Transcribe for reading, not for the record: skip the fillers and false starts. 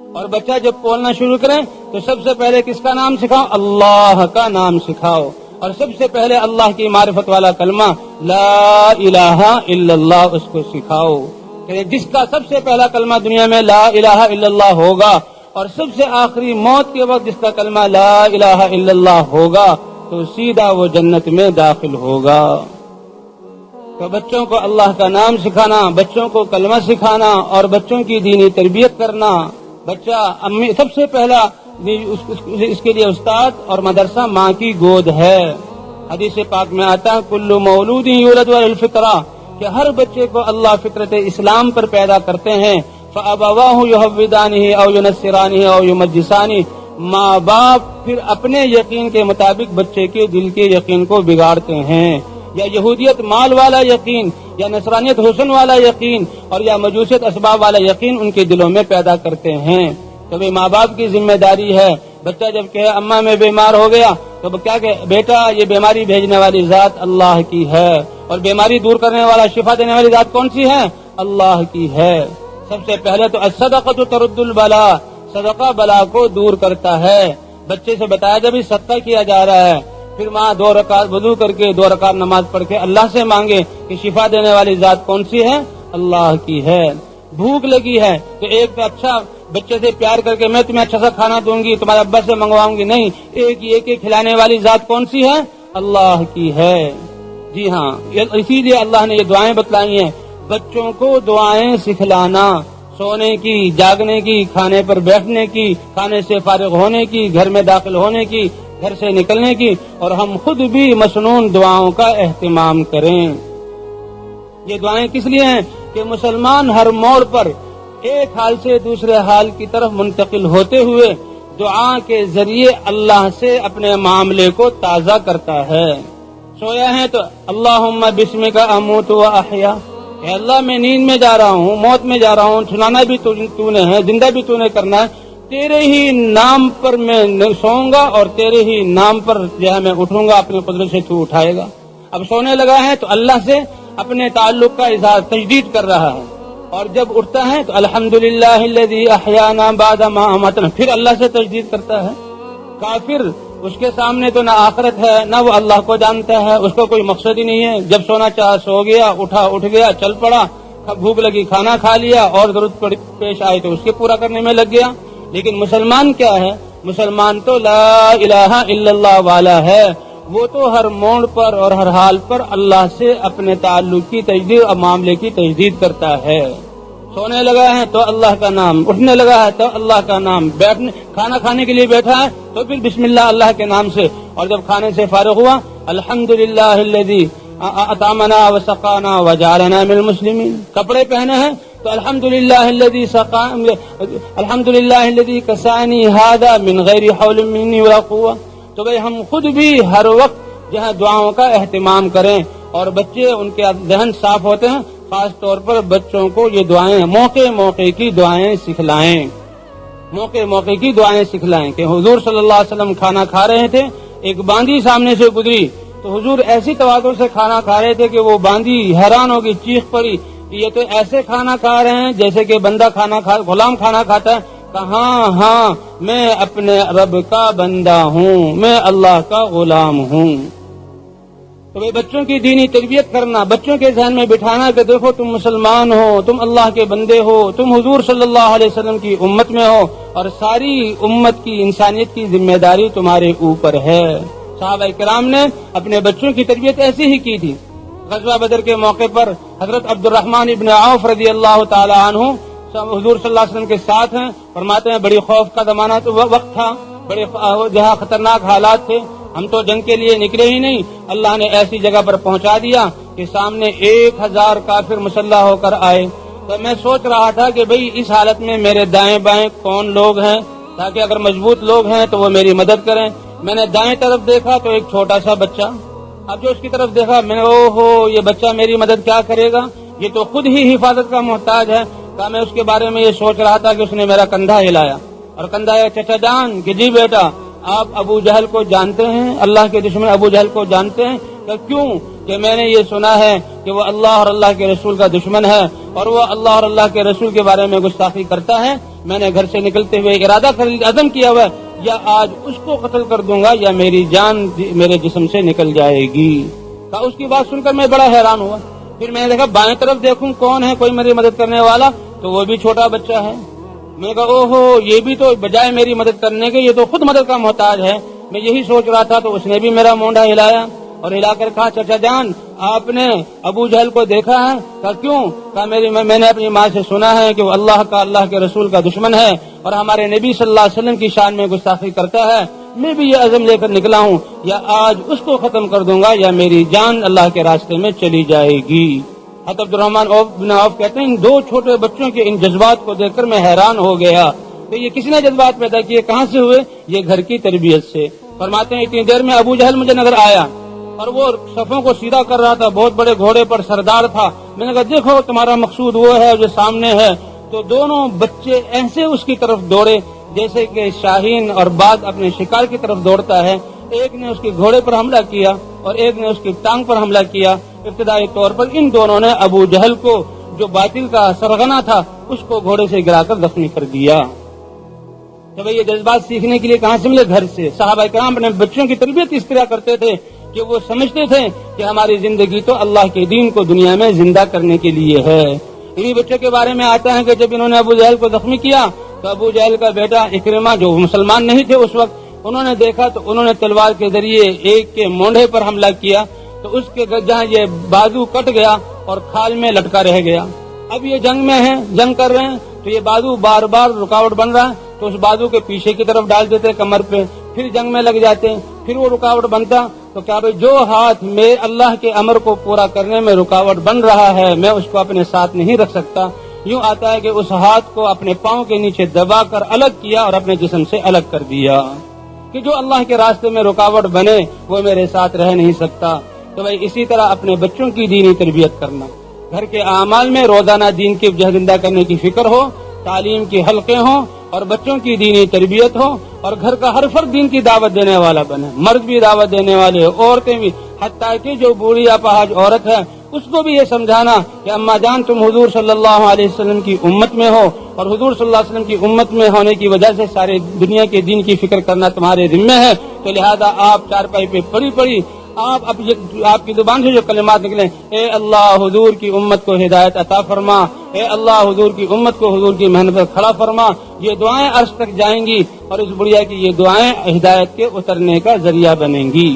اور بچہ جب بولنا شروع کرے تو سب سے پہلے کس کا نام سکھاؤ؟ اللہ کا نام سکھاؤ، اور سب سے پہلے اللہ کی معرفت والا کلمہ لا الہ الا اللہ اس کو سکھاؤ، کہ جس کا سب سے پہلا کلمہ دنیا میں لا الہ الا اللہ ہوگا اور سب سے آخری موت کے وقت جس کا کلمہ لا الہ الا اللہ ہوگا تو سیدھا وہ جنت میں داخل ہوگا۔ تو بچوں کو اللہ کا نام سکھانا، بچوں کو کلمہ سکھانا اور بچوں کی دینی تربیت کرنا، بچہ امی سب سے پہلا اس کے لیے استاد اور مدرسہ ماں کی گود ہے۔ حدیث پاک میں آتا ہے کل مولود یولد علی الفطرہ، کہ ہر بچے کو اللہ فطرت اسلام پر پیدا کرتے ہیں، فابواہ یحودانہ او ینصرانہ او یمجسانہ، ماں باپ پھر اپنے یقین کے مطابق بچے کے دل کے یقین کو بگاڑتے ہیں، یا یہودیت مال والا یقین، یا نصرانیت حسن والا یقین، اور یا مجوسیت اسباب والا یقین ان کے دلوں میں پیدا کرتے ہیں۔ تو ماں باپ کی ذمہ داری ہے، بچہ جب کہے اماں میں بیمار ہو گیا تو کیا کہ بیٹا یہ بیماری بھیجنے والی ذات اللہ کی ہے، اور بیماری دور کرنے والا شفا دینے والی ذات کون سی ہے؟ اللہ کی ہے۔ سب سے پہلے تو الصدقۃ ترد البلا، صدقہ بلا کو دور کرتا ہے۔ بچے سے بتایا جب صدقہ کیا جا رہا ہے، پھر ماں 2 رکعت وضو کر کے 2 رکعت نماز پڑھ کے اللہ سے مانگے کہ شفا دینے والی ذات کون سی ہے؟ اللہ کی ہے۔ بھوک لگی ہے تو ایک اچھا بچے سے پیار کر کے میں تمہیں اچھا سا کھانا دوں گی، تمہارے ابا سے منگواؤں گی، نہیں، ایک کھلانے والی ذات کون سی ہے؟ اللہ کی ہے۔ جی ہاں، اسی لیے اللہ نے یہ دعائیں بتلائی ہیں، بچوں کو دعائیں سکھلانا، سونے کی، جاگنے کی، کھانے پر بیٹھنے کی، کھانے سے فارغ ہونے کی، گھر میں داخل ہونے کی، گھر سے نکلنے کی، اور ہم خود بھی مسنون دعاؤں کا اہتمام کریں۔ یہ دعائیں کس لیے ہیں؟ کہ مسلمان ہر موڑ پر ایک حال سے دوسرے حال کی طرف منتقل ہوتے ہوئے دعا کے ذریعے اللہ سے اپنے معاملے کو تازہ کرتا ہے۔ سویا ہے تو اللہم بسمک اموت و احیا، اے اللہ میں نیند میں جا رہا ہوں، موت میں جا رہا ہوں، سنانا بھی تو نے ہے، زندہ بھی تو نے کرنا ہے، تیرے ہی نام پر میں سوؤں گا اور تیرے ہی نام پر جو ہے میں اٹھوں گا، اپنی قدرت سے تو اٹھائے گا۔ اب سونے لگا ہے تو اللہ سے اپنے تعلق کا اظہار تجدید کر رہا ہے، اور جب اٹھتا ہے تو الحمدللہ الذی احیانا بعد ما اماتنا، پھر اللہ سے تجدید کرتا ہے۔ کافر اس کے سامنے تو نہ آخرت ہے نہ وہ اللہ کو جانتا ہے، اس کا کوئی مقصد ہی نہیں ہے، جب سونا چاہا سو گیا، اٹھا اٹھ گیا، چل پڑا، بھوک لگی کھانا کھا لیا، اور ضرورت پیش آئی تو اس کے پورا کرنے میں لگ گیا۔ لیکن مسلمان کیا ہے؟ مسلمان تو لا الہ الا اللہ والا ہے، وہ تو ہر موڑ پر اور ہر حال پر اللہ سے اپنے تعلق کی تجدید اور معاملے کی تجدید کرتا ہے۔ سونے لگا ہے تو اللہ کا نام، اٹھنے لگا ہے تو اللہ کا نام، بیٹھنے کھانا کھانے کے لیے بیٹھا ہے تو پھر بسم اللہ اللہ کے نام سے، اور جب کھانے سے فارغ ہوا الحمدللہ الذی اطعمنا وسقانا وجعلنا من المسلمین، کپڑے پہنے ہیں تو الحمدللہ الذی کسانی ھذا من غیر حول منی ولا قوہ۔ تو بھئی ہم خود بھی ہر وقت جو ہے دعاؤں کا اہتمام کریں، اور بچے ان کے ذہن صاف ہوتے ہیں، خاص طور پر بچوں کو یہ دعائیں موقع کی دعائیں سکھلائیں، موقع کی دعائیں سکھلائیں۔ کہ حضور صلی اللہ علیہ وسلم کھانا کھا رہے تھے، ایک باندی سامنے سے گزری تو حضور ایسی تواضع سے کھانا کھا رہے تھے کہ وہ باندی حیران ہوگی، چیخ پڑی کہ یہ تو ایسے کھانا کھا رہے ہیں جیسے کہ غلام کھانا کھاتا ہے۔ کہا ہاں میں اپنے رب کا بندہ ہوں، میں اللہ کا غلام ہوں۔ تو بچوں کی دینی تربیت کرنا، بچوں کے ذہن میں بٹھانا کہ دیکھو تم مسلمان ہو، تم اللہ کے بندے ہو، تم حضور صلی اللہ علیہ وسلم کی امت میں ہو، اور ساری امت کی انسانیت کی ذمہ داری تمہارے اوپر ہے۔ صحابہ کرام نے اپنے بچوں کی تربیت ایسی ہی کی تھی۔ غزوہ بدر کے موقع پر حضرت عبد الرحمن ابن عوف رضی اللہ تعالی عنہ حضور صلی اللہ علیہ وسلم کے ساتھ ہیں، فرماتے ہیں بڑی خوف کا زمانہ تو وقت تھا، بڑے جہاں خطرناک حالات تھے، ہم تو جنگ کے لیے نکلے ہی نہیں، اللہ نے ایسی جگہ پر پہنچا دیا کہ سامنے 1000 کافر مسلح ہو کر آئے۔ تو میں سوچ رہا تھا کہ بھئی اس حالت میں میرے دائیں بائیں کون لوگ ہیں، تاکہ اگر مضبوط لوگ ہیں تو وہ میری مدد کریں۔ میں نے دائیں طرف دیکھا تو ایک چھوٹا سا بچہ، اب جو اس کی طرف دیکھا میں نے یہ بچہ میری مدد کیا کرے گا، یہ تو خود ہی حفاظت کا محتاج ہے۔ میں اس کے بارے میں یہ سوچ رہا تھا کہ اس نے میرا کندھا ہلایا، اور کندھا چچا جان کہ جی بیٹا آپ ابو جہل کو جانتے ہیں، اللہ کے دشمن ابو جہل کو جانتے ہیں؟ کہ کیوں؟ کہ میں نے یہ سنا ہے کہ وہ اللہ اور اللہ کے رسول کا دشمن ہے اور وہ اللہ اور اللہ کے رسول کے بارے میں گستاخی کرتا ہے، میں نے گھر سے نکلتے ہوئے ارادہ کر عزم کیا ہوا ہے یا آج اس کو قتل کر دوں گا یا میری جان میرے جسم سے نکل جائے گی۔ اس کی بات سن کر میں بڑا حیران ہوا۔ پھر میں نے دیکھا بائیں طرف دیکھوں کون ہے کوئی میری مدد کرنے والا، تو وہ بھی چھوٹا بچہ ہے۔ میں نے کہا اوہو، یہ بھی تو بجائے میری مدد کرنے کے یہ تو خود مدد کا محتاج ہے۔ میں یہی سوچ رہا تھا تو اس نے بھی میرا مونڈا ہلایا اور ہلا کر کہا چچا جان آپ نے ابو جہل کو دیکھا ہے؟ کہا کیوں؟ کہا میں نے اپنی ماں سے سنا ہے کہ وہ اللہ کا اللہ کے رسول کا دشمن ہے اور ہمارے نبی صلی اللہ علیہ وسلم کی شان میں گستاخی کرتا ہے۔ میں بھی یہ عزم لے کر نکلا ہوں یا آج اس کو ختم کر دوں گا یا میری جان اللہ کے راستے میں چلی جائے گی۔ حضرت عبد الرحمن بن عوف کہتے ہیں ان دو چھوٹے بچوں کے ان جذبات کو دیکھ کر میں حیران ہو گیا کہ یہ کس نے جذبات پیدا کیے، کہاں سے ہوئے؟ یہ گھر کی تربیت سے۔ فرماتے ہیں اتنی دیر میں ابو جہل مجھے نظر آیا اور وہ صفوں کو سیدھا کر رہا تھا، بہت بڑے گھوڑے پر سردار تھا۔ میں نے کہا دیکھو تمہارا مقصود وہ ہے جو سامنے ہے۔ تو دونوں بچے ایسے اس کی طرف دوڑے جیسے کہ شاہین اور باز اپنے شکار کی طرف دوڑتا ہے۔ ایک نے اس کے گھوڑے پر حملہ کیا اور ایک نے اس کی ٹانگ پر حملہ کیا۔ ابتدائی طور پر ان دونوں نے ابو جہل کو جو باطل کا سرغنہ تھا اس کو گھوڑے سے گرا کر زخمی کر دیا۔ جب یہ جذبات سیکھنے کے لیے کہاں سے ملے؟ گھر سے۔ صحابہ کرام اپنے بچوں کی تربیت اس طرح کرتے تھے کہ وہ سمجھتے تھے کہ ہماری زندگی تو اللہ کے دین کو دنیا میں زندہ کرنے کے لیے ہے۔ انہی بچوں کے بارے میں آتا ہے کہ جب انہوں نے ابو جہل کو زخمی کیا تو ابو جہل کا بیٹا اکرمہ جو مسلمان نہیں تھے اس وقت، انہوں نے دیکھا تو انہوں نے تلوار کے ذریعے ایک کے مونڈے پر حملہ کیا تو اس کے جہاں یہ بازو کٹ گیا اور کھال میں لٹکا رہ گیا۔ اب یہ جنگ میں ہیں، جنگ کر رہے ہیں تو یہ بازو بار بار رکاوٹ بن رہا ہے تو اس بازو کے پیچھے کی طرف ڈال دیتے کمر پہ، پھر جنگ میں لگ جاتے، پھر وہ رکاوٹ بنتا تو کیا بھائی جو ہاتھ میں اللہ کے امر کو پورا کرنے میں رکاوٹ بن رہا ہے میں اس کو اپنے ساتھ نہیں رکھ سکتا۔ یوں آتا ہے کہ اس ہاتھ کو اپنے پاؤں کے نیچے دبا کر الگ کیا اور اپنے جسم سے الگ کر دیا کہ جو اللہ کے راستے میں رکاوٹ بنے وہ میرے ساتھ رہ نہیں سکتا۔ تو بھائی اسی طرح اپنے بچوں کی دینی تربیت کرنا، گھر کے اعمال میں روزانہ دین کی زندہ کرنے کی فکر ہو، تعلیم کے حلقے ہوں اور بچوں کی دینی تربیت ہو اور گھر کا ہر فرد دین کی دعوت دینے والا بنے، مرد بھی دعوت دینے والے، عورتیں بھی، حتیٰ کہ جو بوڑھی اپاہج عورت ہے اس کو بھی یہ سمجھانا کہ اماں جان تم حضور صلی اللہ علیہ وسلم کی امت میں ہو اور حضور صلی اللہ علیہ وسلم کی امت میں ہونے کی وجہ سے سارے دنیا کے دین کی فکر کرنا تمہارے ذمہ ہے، تو لہذا آپ چارپائی پہ پڑی آپ کی زبان سے جو کلمات نکلیں، اے اللہ حضور کی امت کو ہدایت عطا فرما، اے اللہ حضور کی امت کو حضور کی محنت پر کھڑا فرما، یہ دعائیں عرش تک جائیں گی اور اس بڑھیا کی یہ دعائیں ہدایت کے اترنے کا ذریعہ بنیں گی۔